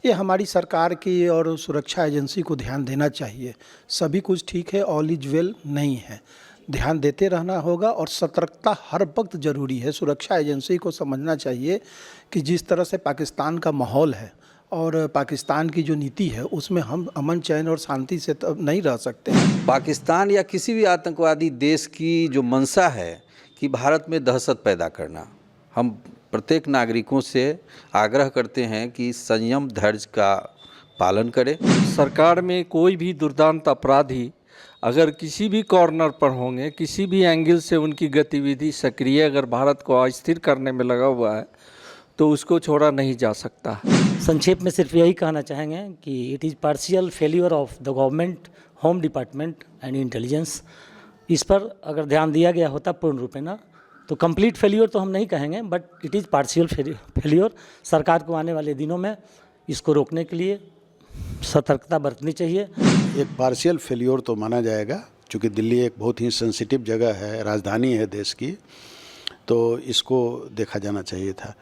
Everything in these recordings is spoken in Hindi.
ये हमारी सरकार की और सुरक्षा एजेंसी को ध्यान देना चाहिए। सभी कुछ ठीक है, ऑल इज वेल नहीं है। ध्यान देते रहना होगा और सतर्कता हर वक्त ज़रूरी है। सुरक्षा एजेंसी को समझना चाहिए कि जिस तरह से पाकिस्तान का माहौल है और पाकिस्तान की जो नीति है उसमें हम अमन चैन और शांति से तो नहीं रह सकते हैं। पाकिस्तान या किसी भी आतंकवादी देश की जो मंशा है कि भारत में दहशत पैदा करना, हम प्रत्येक नागरिकों से आग्रह करते हैं कि संयम धैर्य का पालन करें। सरकार में कोई भी दुर्दांत अपराधी अगर किसी भी कॉर्नर पर होंगे, किसी भी एंगल से उनकी गतिविधि सक्रिय अगर भारत को अस्थिर करने में लगा हुआ है तो उसको छोड़ा नहीं जा सकता। संक्षेप में सिर्फ यही कहना चाहेंगे कि it is partial failure of the government, home department and intelligence. इस पर अगर ध्यान दिया गया होता पूर्ण रूप ना, तो कंप्लीट फेलियर तो हम नहीं कहेंगे, but it is partial failure. सरकार को आने वाले दिनों में इसको रोकने के लिए सतर्कता बरतनी चाहिए। एक पार्शियल फेलियर तो माना जाएगा, क्योंकि दिल्ली एक बहुत ही सेंसिटिव जगह है, राजधानी है देश की, तो इसको देखा जाना चाहिए था।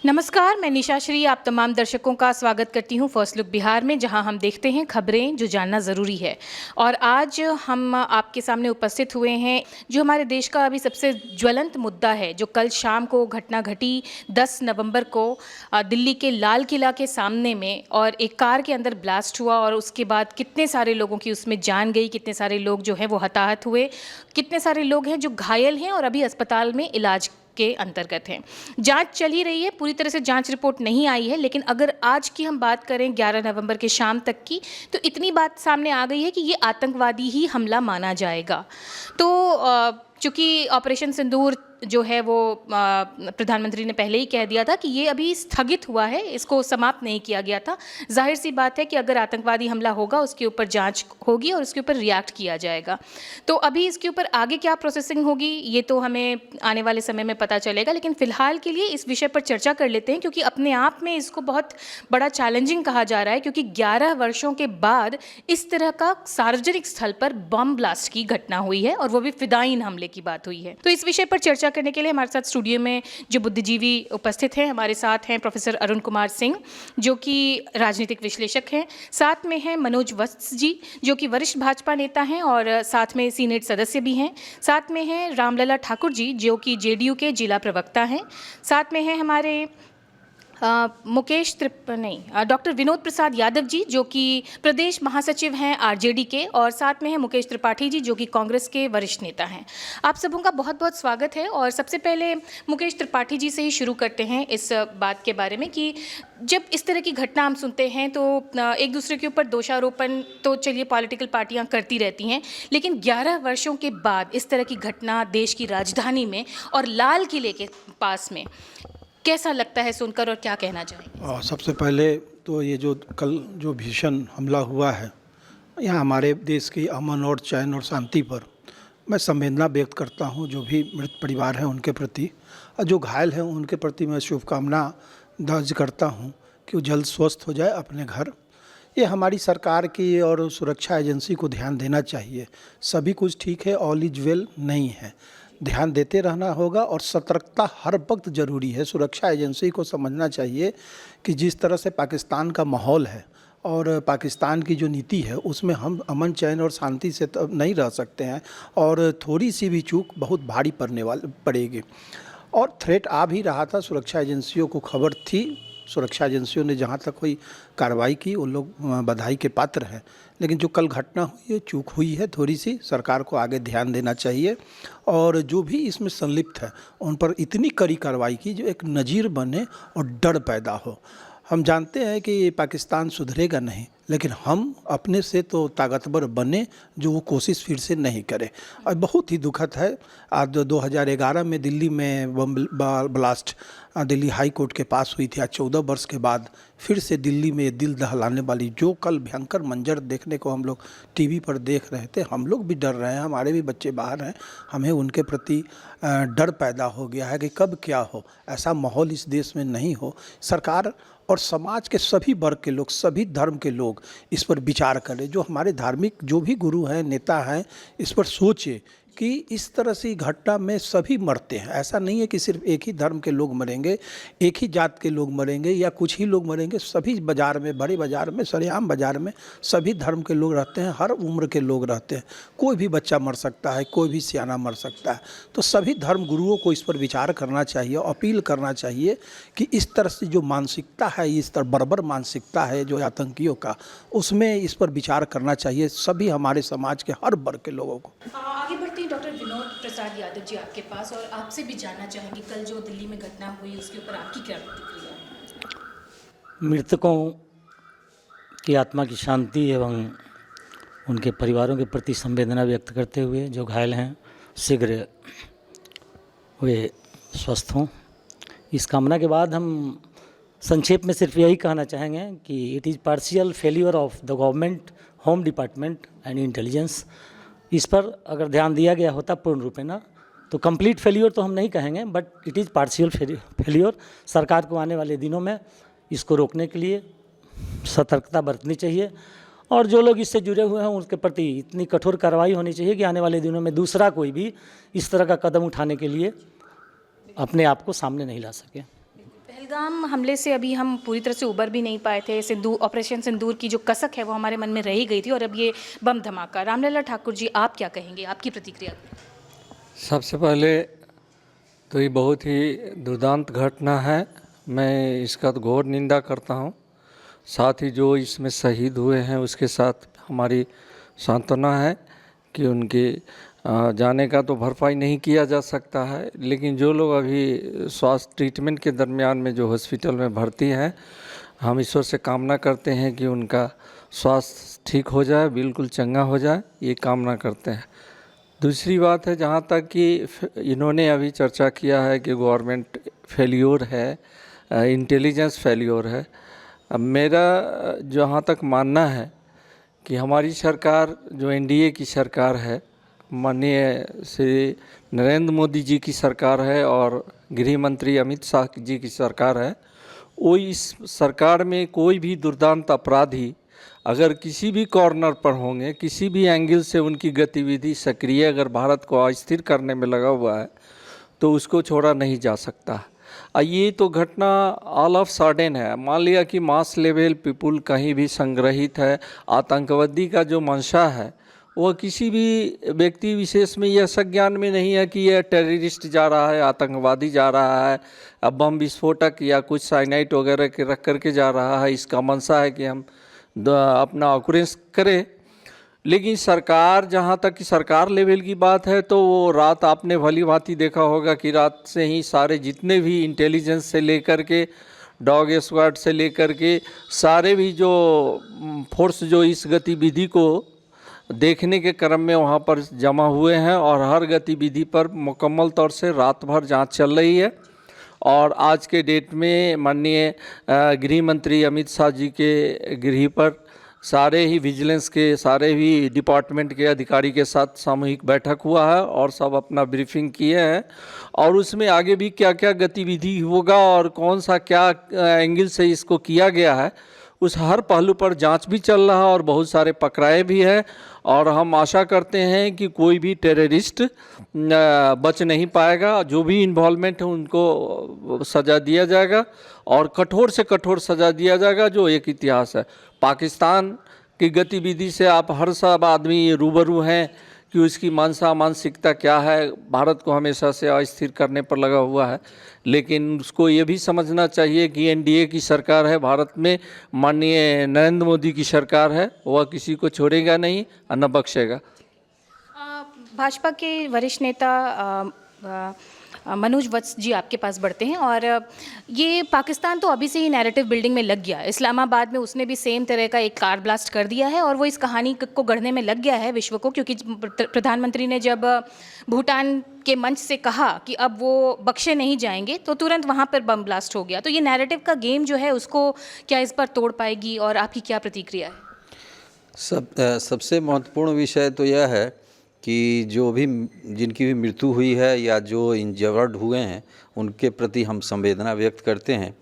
नमस्कार, मैं निशा श्री आप तमाम दर्शकों का स्वागत करती हूं फर्स्ट लुक बिहार में, जहां हम देखते हैं खबरें जो जानना ज़रूरी है। और आज हम आपके सामने उपस्थित हुए हैं जो हमारे देश का अभी सबसे ज्वलंत मुद्दा है, जो कल शाम को घटना घटी 10 नवंबर को दिल्ली के लाल किला के सामने में, और एक कार के अंदर ब्लास्ट हुआ और उसके बाद कितने सारे लोगों की उसमें जान गई, कितने सारे लोग जो हैं वो हताहत हुए, कितने सारे लोग हैं जो घायल हैं और अभी अस्पताल में इलाज के अंतर्गत हैं। जांच चल ही रही है, पूरी तरह से जांच रिपोर्ट नहीं आई है, लेकिन अगर आज की हम बात करें 11 नवंबर के शाम तक की, तो इतनी बात सामने आ गई है कि ये आतंकवादी ही हमला माना जाएगा। तो चूँकि ऑपरेशन सिंदूर जो है वो प्रधानमंत्री ने पहले ही कह दिया था कि ये अभी स्थगित हुआ है, इसको समाप्त नहीं किया गया था। जाहिर सी बात है कि अगर आतंकवादी हमला होगा उसके ऊपर जांच होगी और उसके ऊपर रिएक्ट किया जाएगा। तो अभी इसके ऊपर आगे क्या प्रोसेसिंग होगी ये तो हमें आने वाले समय में पता चलेगा, लेकिन फ़िलहाल के लिए इस विषय पर चर्चा कर लेते हैं, क्योंकि अपने आप में इसको बहुत बड़ा चैलेंजिंग कहा जा रहा है, क्योंकि 11 वर्षों के बाद इस तरह का सार्वजनिक स्थल पर बम ब्लास्ट की घटना हुई है और वो भी फिदायीन हमले की बात हुई है। तो इस विषय पर चर्चा करने के लिए हमारे साथ स्टूडियो में जो बुद्धिजीवी उपस्थित हैं, हमारे साथ हैं प्रोफेसर अरुण कुमार सिंह जो कि राजनीतिक विश्लेषक हैं, साथ में हैं मनोज वत्स जी जो कि वरिष्ठ भाजपा नेता हैं और साथ में सीनेट सदस्य भी हैं, साथ में हैं रामलला ठाकुर जी जो कि जेडीयू के जिला प्रवक्ता हैं, साथ में हैं हमारे डॉक्टर विनोद प्रसाद यादव जी जो कि प्रदेश महासचिव हैं आरजेडी के, और साथ में हैं मुकेश त्रिपाठी जी जो कि कांग्रेस के वरिष्ठ नेता हैं। आप सबों का बहुत बहुत स्वागत है। और सबसे पहले मुकेश त्रिपाठी जी से ही शुरू करते हैं इस बात के बारे में कि जब इस तरह की घटना हम सुनते हैं तो एक दूसरे के ऊपर दोषारोपण तो चलिए पॉलिटिकल पार्टियां करती रहती हैं, लेकिन 11 वर्षों के बाद इस तरह की घटना देश की राजधानी में और लाल किले के पास में, कैसा लगता है सुनकर और क्या कहना चाहेंगे? सबसे पहले तो ये जो कल जो भीषण हमला हुआ है यहाँ हमारे देश की अमन और चैन और शांति पर, मैं संवेदना व्यक्त करता हूँ जो भी मृत परिवार हैं उनके प्रति, और जो घायल हैं उनके प्रति मैं शुभकामना दर्ज करता हूँ कि वो जल्द स्वस्थ हो जाए अपने घर। ये हमारी सरकार की और सुरक्षा एजेंसी को ध्यान देना चाहिए। सभी कुछ ठीक है, ऑल इज वेल नहीं है। ध्यान देते रहना होगा और सतर्कता हर वक्त ज़रूरी है। सुरक्षा एजेंसी को समझना चाहिए कि जिस तरह से पाकिस्तान का माहौल है और पाकिस्तान की जो नीति है उसमें हम अमन चैन और शांति से तो नहीं रह सकते हैं, और थोड़ी सी भी चूक बहुत भारी पड़ेगी। और थ्रेट आ भी रहा था, सुरक्षा एजेंसियों को खबर थी, सुरक्षा एजेंसियों ने जहाँ तक कोई कार्रवाई की उन लोग बधाई के पात्र हैं, लेकिन जो कल घटना हुई है चूक हुई है थोड़ी सी। सरकार को आगे ध्यान देना चाहिए और जो भी इसमें संलिप्त है उन पर इतनी कड़ी कार्रवाई की जो एक नज़ीर बने और डर पैदा हो। हम जानते हैं कि पाकिस्तान सुधरेगा नहीं, लेकिन हम अपने से तो ताकतवर बने जो वो कोशिश फिर से नहीं करें। और बहुत ही दुखद है, आज 2011 में दिल्ली में bomb blast Delhi high court के पास हुई थी। आज 14 वर्ष के बाद फिर से दिल्ली में दिल दहलाने वाली जो कल भयंकर मंजर देखने को हम लोग टीवी पर देख रहे थे, हम लोग भी डर रहे हैं, हमारे भी बच्चे बाहर हैं, हमें उनके प्रति डर पैदा हो गया है कि कब क्या हो। ऐसा माहौल इस देश में नहीं हो। सरकार और समाज के सभी वर्ग के लोग, सभी धर्म के लोग इस पर विचार करें। जो हमारे धार्मिक जो भी गुरु हैं, नेता हैं, इस पर सोचे कि इस तरह से घटना में सभी मरते हैं। ऐसा नहीं है कि सिर्फ एक ही धर्म के लोग मरेंगे, एक ही जात के लोग मरेंगे या कुछ ही लोग मरेंगे। सभी बाज़ार में, बड़े बाज़ार में, सरेआम बाज़ार में सभी धर्म के लोग रहते हैं, हर उम्र के लोग रहते हैं। कोई भी बच्चा मर सकता है, कोई भी सियाना मर सकता है। तो सभी धर्म गुरुओं को इस पर विचार करना चाहिए, अपील करना चाहिए कि इस तरह से जो मानसिकता है, इस तरह बर्बर मानसिकता है जो आतंकियों का, उसमें इस पर विचार करना चाहिए सभी हमारे समाज के हर वर्ग के लोगों को। आगे बढ़ते हैं डॉक्टर विनोद प्रसाद यादव जी आपके पास, और आपसे भी जानना चाहेंगे कल जो दिल्ली में घटना हुई उसके ऊपर आपकी क्या प्रतिक्रिया है? मृतकों की आत्मा की शांति एवं उनके परिवारों के प्रति संवेदना व्यक्त करते हुए जो घायल हैं शीघ्र वे स्वस्थ हों, इस कामना के बाद हम संक्षेप में सिर्फ यही कहना चाहेंगे कि it is partial failure of the government, home department and intelligence. इस पर अगर ध्यान दिया गया होता पूर्ण रूपेण ना, तो कंप्लीट फेल्योर तो हम नहीं कहेंगे, but it is partial failure. सरकार को आने वाले दिनों में इसको रोकने के लिए सतर्कता बरतनी चाहिए, और जो लोग इससे जुड़े हुए हैं उनके प्रति इतनी कठोर कार्रवाई होनी चाहिए कि आने वाले दिनों में दूसरा कोई भी इस तरह का कदम उठाने के लिए अपने आप को सामने नहीं ला सके। पहलगाम हमले से अभी हम पूरी तरह से उबर भी नहीं पाए थे। ऑपरेशन सिंदूर की जो कसक है वो हमारे मन में रह ही गई थी, और अब ये बम धमाका। रामलला ठाकुर जी, आप क्या कहेंगे, आपकी प्रतिक्रिया? सबसे पहले तो ये बहुत ही दुर्दांत घटना है, मैं इसका तो घोर निंदा करता हूँ। साथ ही जो इसमें शहीद हुए हैं उसके साथ हमारी सांत्वना है कि उनके जाने का तो भरपाई नहीं किया जा सकता है, लेकिन जो लोग अभी स्वास्थ्य ट्रीटमेंट के दरमियान में जो हॉस्पिटल में भर्ती हैं, हम ईश्वर से कामना करते हैं कि उनका स्वास्थ्य ठीक हो जाए, बिल्कुल चंगा हो जाए, ये कामना करते हैं। दूसरी बात है, जहाँ तक कि इन्होंने अभी चर्चा किया है कि गवर्नमेंट फेल्योर है, इंटेलिजेंस फेल्योर है। अब मेरा जहाँ तक मानना है कि हमारी सरकार जो एनडीए की सरकार है, माननीय श्री नरेंद्र मोदी जी की सरकार है और गृह मंत्री अमित शाह जी की सरकार है, वो इस सरकार में कोई भी दुर्दांत अपराधी अगर किसी भी कॉर्नर पर होंगे, किसी भी एंगल से उनकी गतिविधि सक्रिय अगर भारत को अस्थिर करने में लगा हुआ है, तो उसको छोड़ा नहीं जा सकता। ये तो घटना ऑल ऑफ सडन है। मान लिया कि मास लेवल पीपुल कहीं भी संग्रहित है, आतंकवादी का जो मंशा है वह किसी भी व्यक्ति विशेष में यह संज्ञान में नहीं है कि यह टेररिस्ट जा रहा है, आतंकवादी जा रहा है, अब बम विस्फोटक या कुछ साइनाइट वगैरह के रख करके जा रहा है। इसका मंशा है कि हम अपना ऑक्यूरेंस करें। लेकिन सरकार, जहाँ तक कि सरकार लेवल की बात है, तो वो रात आपने भली भांति देखा होगा कि रात से ही सारे जितने भी इंटेलिजेंस से लेकर के डॉग स्क्वाड से लेकर के सारे भी जो फोर्स जो इस गतिविधि को देखने के क्रम में वहाँ पर जमा हुए हैं, और हर गतिविधि पर मुकम्मल तौर से रात भर जांच चल रही है। और आज के डेट में माननीय गृह मंत्री अमित शाह जी के गृह पर सारे ही विजिलेंस के, सारे ही डिपार्टमेंट के अधिकारी के साथ सामूहिक बैठक हुआ है और सब अपना ब्रीफिंग किए हैं, और उसमें आगे भी क्या क्या गतिविधि होगा और कौन सा क्या एंगल से इसको किया गया है, उस हर पहलू पर जांच भी चल रहा है और बहुत सारे पकड़ाए भी हैं। और हम आशा करते हैं कि कोई भी टेररिस्ट बच नहीं पाएगा। जो भी इन्वॉल्वमेंट है उनको सज़ा दिया जाएगा, और कठोर से कठोर सज़ा दिया जाएगा, जो एक इतिहास है। पाकिस्तान की गतिविधि से आप हर सब आदमी रूबरू हैं कि उसकी मानसिकता क्या है, भारत को हमेशा से अस्थिर करने पर लगा हुआ है। लेकिन उसको ये भी समझना चाहिए कि एनडीए की सरकार है भारत में, माननीय नरेंद्र मोदी की सरकार है, वह किसी को छोड़ेगा नहीं और न बख्शेगा। भाजपा के वरिष्ठ नेता मनोज वत्स जी आपके पास बढ़ते हैं। और ये पाकिस्तान तो अभी से ही नैरेटिव बिल्डिंग में लग गया। इस्लामाबाद में उसने भी सेम तरह का एक कार ब्लास्ट कर दिया है और वो इस कहानी को गढ़ने में लग गया है विश्व को, क्योंकि प्रधानमंत्री ने जब भूटान के मंच से कहा कि अब वो बख्शे नहीं जाएंगे तो तुरंत वहाँ पर बम ब्लास्ट हो गया। तो ये नैरेटिव का गेम जो है उसको क्या इस पर तोड़ पाएगी और आपकी क्या प्रतिक्रिया है? सबसे महत्वपूर्ण विषय तो यह है कि जो भी जिनकी भी मृत्यु हुई है या जो इंजर्ड हुए हैं उनके प्रति हम संवेदना व्यक्त करते हैं।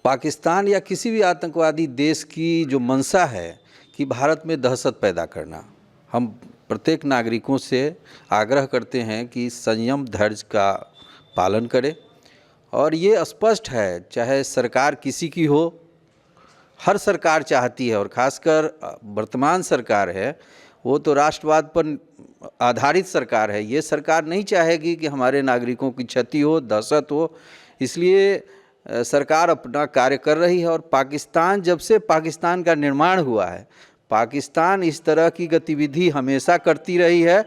पाकिस्तान या किसी भी आतंकवादी देश की जो मंशा है कि भारत में दहशत पैदा करना, हम प्रत्येक नागरिकों से आग्रह करते हैं कि संयम धैर्य का पालन करें। और ये स्पष्ट है, चाहे सरकार किसी की हो, हर सरकार चाहती है, और ख़ासकर वर्तमान सरकार है वो तो राष्ट्रवाद पर आधारित सरकार है। ये सरकार नहीं चाहेगी कि हमारे नागरिकों की क्षति हो, दहशत हो। इसलिए सरकार अपना कार्य कर रही है। और पाकिस्तान, जब से पाकिस्तान का निर्माण हुआ है, पाकिस्तान इस तरह की गतिविधि हमेशा करती रही है।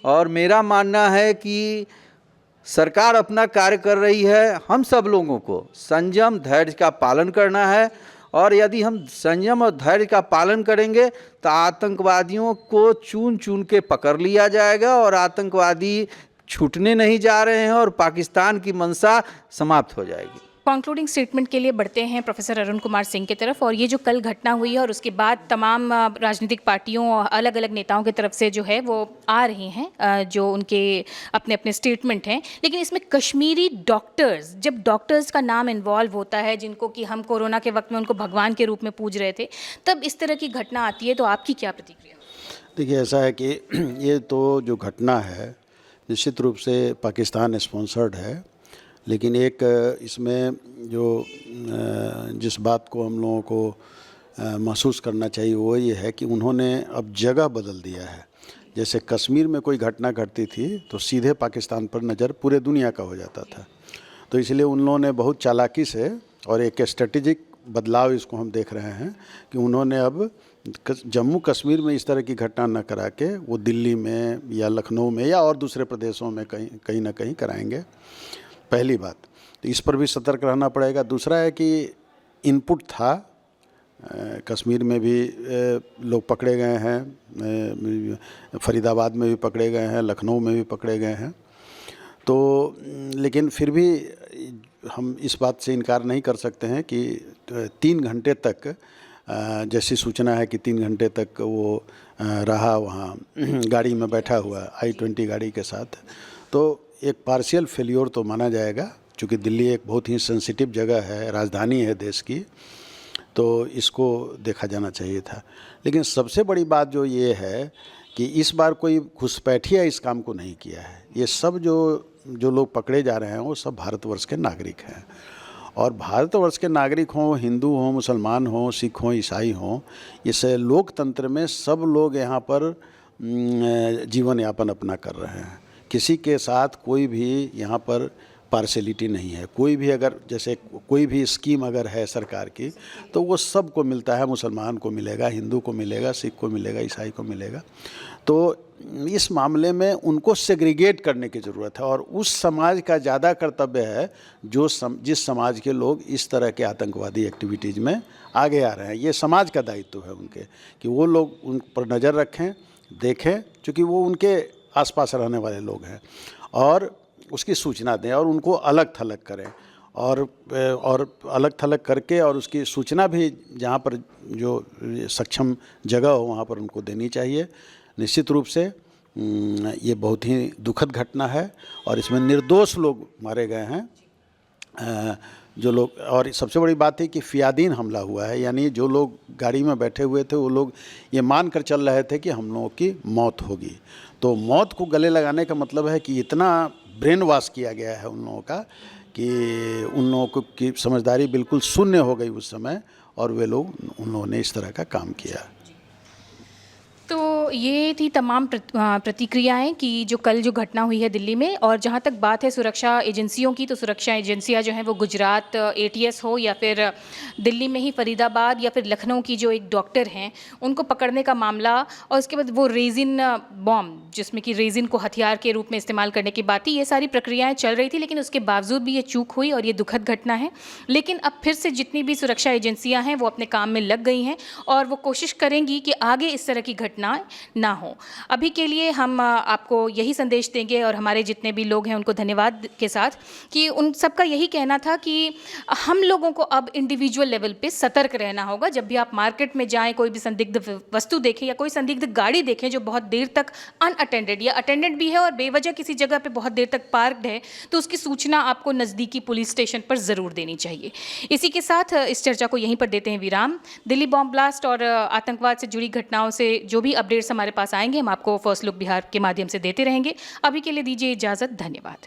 और मेरा मानना है कि सरकार अपना कार्य कर रही है। हम सब लोगों को संयम धैर्य का पालन करना है। और यदि हम संयम और धैर्य का पालन करेंगे तो आतंकवादियों को चुन चुन के पकड़ लिया जाएगा और आतंकवादी छूटने नहीं जा रहे हैं और पाकिस्तान की मंशा समाप्त हो जाएगी। कंक्लूडिंग स्टेटमेंट के लिए बढ़ते हैं प्रोफेसर अरुण कुमार सिंह की तरफ। और ये जो कल घटना हुई है और उसके बाद तमाम राजनीतिक पार्टियों और अलग अलग नेताओं की तरफ से जो है वो आ रहे हैं जो उनके अपने अपने स्टेटमेंट हैं, लेकिन इसमें कश्मीरी डॉक्टर्स, जब डॉक्टर्स का नाम इन्वॉल्व होता है, जिनको कि हम कोरोना के वक्त में उनको भगवान के रूप में पूज रहे थे, तब इस तरह की घटना आती है तो आपकी क्या प्रतिक्रिया? देखिए, ऐसा है कि ये तो जो घटना है निश्चित रूप से पाकिस्तान स्पॉन्सर्ड है, लेकिन एक इसमें जो जिस बात को हम लोगों को महसूस करना चाहिए वो ये है कि उन्होंने अब जगह बदल दिया है। जैसे कश्मीर में कोई घटना घटती थी तो सीधे पाकिस्तान पर नज़र पूरे दुनिया का हो जाता था। तो इसलिए उन लोगों ने बहुत चालाकी से और एक स्ट्रेटेजिक बदलाव इसको हम देख रहे हैं कि उन्होंने अब जम्मू कश्मीर में इस तरह की घटना न करा के वो दिल्ली में या लखनऊ में या और दूसरे प्रदेशों में कहीं ना कहीं कराएंगे। पहली बात तो इस पर भी सतर्क रहना पड़ेगा। दूसरा है कि इनपुट था, कश्मीर में भी लोग पकड़े गए हैं, फरीदाबाद में भी पकड़े गए हैं, लखनऊ में भी पकड़े गए हैं। तो लेकिन फिर भी हम इस बात से इनकार नहीं कर सकते हैं कि 3 घंटे तक, जैसी सूचना है कि 3 घंटे तक वो रहा वहाँ गाड़ी में बैठा हुआ I-20 गाड़ी के साथ, तो एक पार्शियल फेल्योर तो माना जाएगा। क्योंकि दिल्ली एक बहुत ही सेंसिटिव जगह है, राजधानी है देश की, तो इसको देखा जाना चाहिए था। लेकिन सबसे बड़ी बात जो ये है कि इस बार कोई घुसपैठिया इस काम को नहीं किया है। ये सब जो लोग पकड़े जा रहे हैं वो सब भारतवर्ष के नागरिक हैं। और भारतवर्ष के नागरिक हों, हिंदू हों, मुसलमान हों, सिख हों, ईसाई हों, इस लोकतंत्र में सब लोग यहाँ पर जीवन यापन अपना कर रहे हैं। किसी के साथ कोई भी यहाँ पर पार्शलिटी नहीं है। कोई भी अगर जैसे कोई भी स्कीम अगर है सरकार की तो वो सबको मिलता है, मुसलमान को मिलेगा, हिंदू को मिलेगा, सिख को मिलेगा, ईसाई को मिलेगा। तो इस मामले में उनको सेग्रीगेट करने की ज़रूरत है। और उस समाज का ज़्यादा कर्तव्य है जिस समाज के लोग इस तरह के आतंकवादी एक्टिविटीज़ में आगे आ रहे हैं। ये समाज का दायित्व है उनके कि वो लोग उन पर नज़र रखें, देखें, क्योंकि वो उनके आसपास रहने वाले लोग हैं, और उसकी सूचना दें और उनको अलग थलग करें और अलग थलग करके और उसकी सूचना भी जहाँ पर जो सक्षम जगह हो वहाँ पर उनको देनी चाहिए। निश्चित रूप से ये बहुत ही दुखद घटना है और इसमें निर्दोष लोग मारे गए हैं जो लोग। और सबसे बड़ी बात है कि फियादीन हमला हुआ है, यानी जो लोग गाड़ी में बैठे हुए थे वो लोग ये मान कर चल रहे थे कि हम लोगों की मौत होगी। तो मौत को गले लगाने का मतलब है कि इतना ब्रेन वॉश किया गया है उन लोगों का कि उन लोगों की समझदारी बिल्कुल शून्य हो गई उस समय और वे लोग उन लोगों ने इस तरह का काम किया। तो ये थी तमाम प्रतिक्रियाएं कि जो कल जो घटना हुई है दिल्ली में। और जहां तक बात है सुरक्षा एजेंसियों की, तो सुरक्षा एजेंसियां जो हैं वो गुजरात एटीएस हो या फिर दिल्ली में ही फरीदाबाद या फिर लखनऊ की जो एक डॉक्टर हैं उनको पकड़ने का मामला, और उसके बाद वो रेजिन बॉम्ब जिसमें कि रेजिन को हथियार के रूप में इस्तेमाल करने की बात थी, ये सारी प्रक्रियाएँ चल रही थी। लेकिन उसके बावजूद भी ये चूक हुई और ये दुखद घटना है। लेकिन अब फिर से जितनी भी सुरक्षा एजेंसियाँ हैं वो अपने काम में लग गई हैं और वो कोशिश करेंगी कि आगे इस तरह की घटना ना हो। अभी के लिए हम आपको यही संदेश देंगे और हमारे जितने भी लोग हैं उनको धन्यवाद के साथ कि उन सबका यही कहना था कि हम लोगों को अब इंडिविजुअल लेवल पे सतर्क रहना होगा। जब भी आप मार्केट में जाएं, कोई भी संदिग्ध वस्तु देखें या कोई संदिग्ध गाड़ी देखें जो बहुत देर तक अनअटेंडेड या अटेंडेड भी है और बेवजह किसी जगह पे बहुत देर तक पार्कड है, तो उसकी सूचना आपको नज़दीकी पुलिस स्टेशन पर ज़रूर देनी चाहिए। इसी के साथ इस चर्चा को यहीं पर देते हैं विराम। दिल्ली बॉम्ब ब्लास्ट और आतंकवाद से जुड़ी घटनाओं से जो भी अपडेट्स हमारे पास आएंगे हम आपको फर्स्ट लुक बिहार के माध्यम से देते रहेंगे। अभी के लिए दीजिए इजाज़त। धन्यवाद।